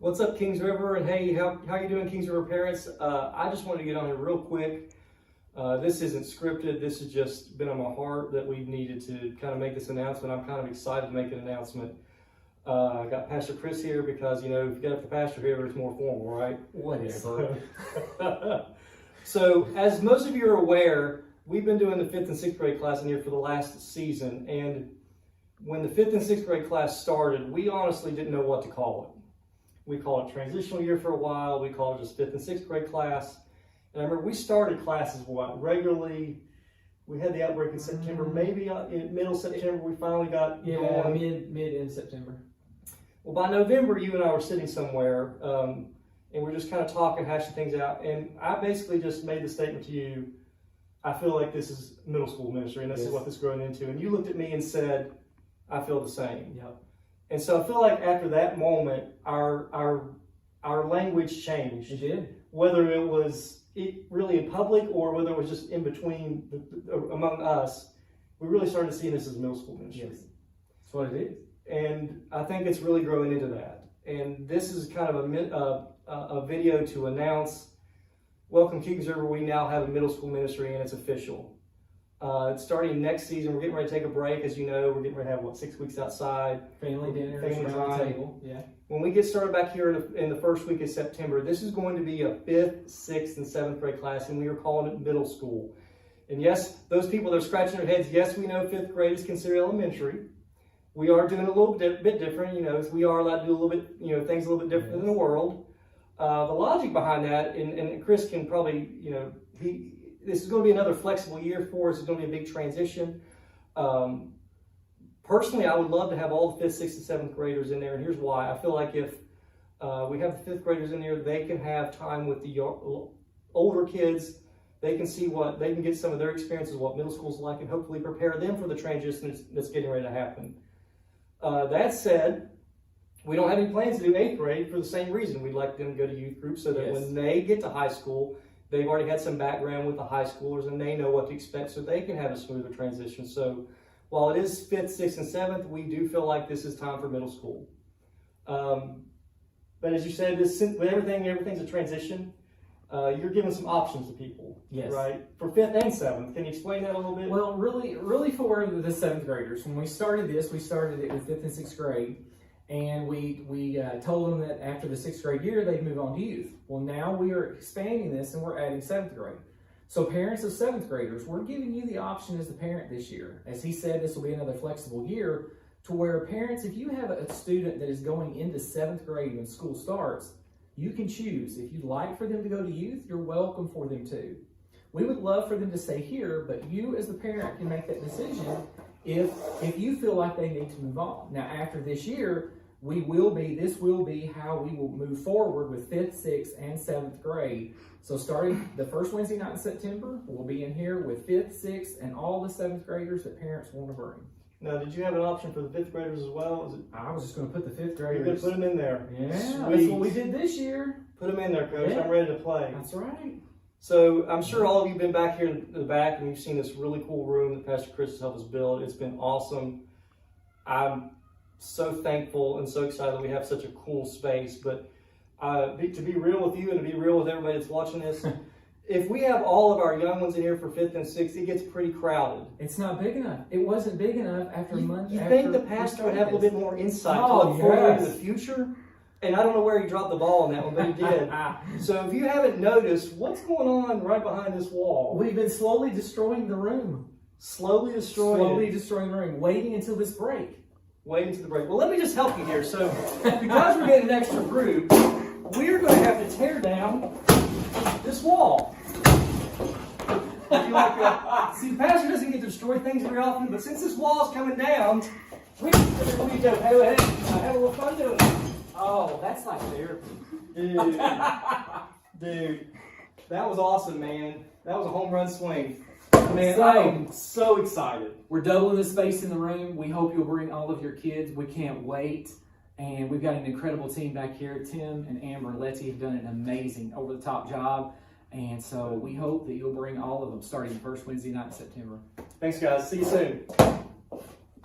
What's up, Kings River? And hey, how you doing, Kings River parents? I just wanted to get on here real quick. This isn't scripted. This has just been on my heart that we needed to kind of make this announcement. I'm kind of excited to make an announcement. I got Pastor Chris here because, you know, if you got the pastor here, it's more formal, right? Whatever. So, as most of you are aware, we've been doing the 5th and 6th grade class in here for the last season. And when the 5th and 6th grade class started, we honestly didn't know what to call it. We called it transitional year for a while. We called it just 5th and 6th grade class. And I remember we started classes, regularly. We had the outbreak in September, maybe in middle September, we finally got going. mid in September. Well, by November, you and I were sitting somewhere, and we're just kind of talking, hashing things out. And I basically just made the statement to you, I feel like this is middle school ministry, and this is what this is growing into. And you looked at me and said, I feel the same. Yep. And so I feel like after that moment, our language changed. It did. Whether it was really in public or whether it was just in between among us, we really started seeing this as middle school ministry. Yes. That's what it is. And I think it's really growing into that. And this is kind of a video to announce, welcome Kings River, we now have a middle school ministry and it's official. Starting next season, we're getting ready to take a break. As you know, we're getting ready to have, 6 weeks outside. Family dinner, family around the time. table. Yeah. When we get started back here in the first week of September, this is going to be a 5th, 6th, and 7th grade class, and we are calling it middle school. And yes, those people that are scratching their heads, yes, we know 5th grade is considered elementary. We are doing a little bit different, we are allowed to do a little bit, things a little bit different in the world. The logic behind that, and Chris can probably, this is going to be another flexible year for us. It's going to be a big transition. Personally, I would love to have all the 5th, 6th, and 7th graders in there, and here's why. I feel like if we have the 5th graders in there, they can have time with the older kids. They can see they can get some of their experiences, what middle school's like, and hopefully prepare them for the transition that's getting ready to happen. That said, we don't have any plans to do 8th grade for the same reason. We'd like them to go to youth group so that when they get to high school, they've already had some background with the high schoolers and they know what to expect so they can have a smoother transition. So while it is 5th, 6th, and 7th, we do feel like this is time for middle school. But as you said, with everything's a transition. You're giving some options to people, right? For 5th and 7th. Can you explain that a little bit? Well, really for the 7th graders, when we started this, we started it with 5th and 6th grade. And we told them that after the 6th grade year, they'd move on to youth. Well, now we are expanding this and we're adding 7th grade. So parents of 7th graders, we're giving you the option as the parent this year. As he said, this will be another flexible year to where parents, if you have a student that is going into 7th grade when school starts, you can choose. If you'd like for them to go to youth, you're welcome for them to. We would love for them to stay here, but you as the parent can make that decision if you feel like they need to move on. Now, after this year, this will be how we will move forward with 5th, 6th, and 7th grade. So starting the first Wednesday night in September, we'll be in here with 5th, 6th, and all the 7th graders that parents want to bring. Now, did you have an option for the 5th graders as well? I was just going to put the 5th You're graders. going to put them in there. Yeah, Sweet. that's what we did this year. Put them in there, Coach. Yeah. I'm ready to play. That's right. So I'm sure all of you have been back here in the back and you've seen this really cool room that Pastor Chris has helped us build. It's been awesome. I'm so thankful and so excited that we have such a cool space. But to be real with you and to be real with everybody that's watching this, if we have all of our young ones in here for 5th and 6th, it gets pretty crowded. It's not big enough. It wasn't big enough after months. You think the pastor would have a little bit more insight to look forward into the future? And I don't know where he dropped the ball on that one, but he did. So if you haven't noticed, what's going on right behind this wall? We've been slowly destroying the room. Slowly destroying the room, waiting until this break. Waiting to the break. Well, let me just help you here. So because we're getting an extra group, we're going to have to tear down this wall. See, the pastor doesn't get to destroy things very often, but since this wall is coming down, we have a little fun doing it. Oh, that's like therapy. Dude, that was awesome, man. That was a home run swing. Man, So, I am so excited. We're doubling the space in the room. We hope you'll bring all of your kids. We can't wait. And we've got an incredible team back here. Tim and Amber and Letty have done an amazing over-the-top job. And so we hope that you'll bring all of them starting the first Wednesday night in September. Thanks, guys. See you soon.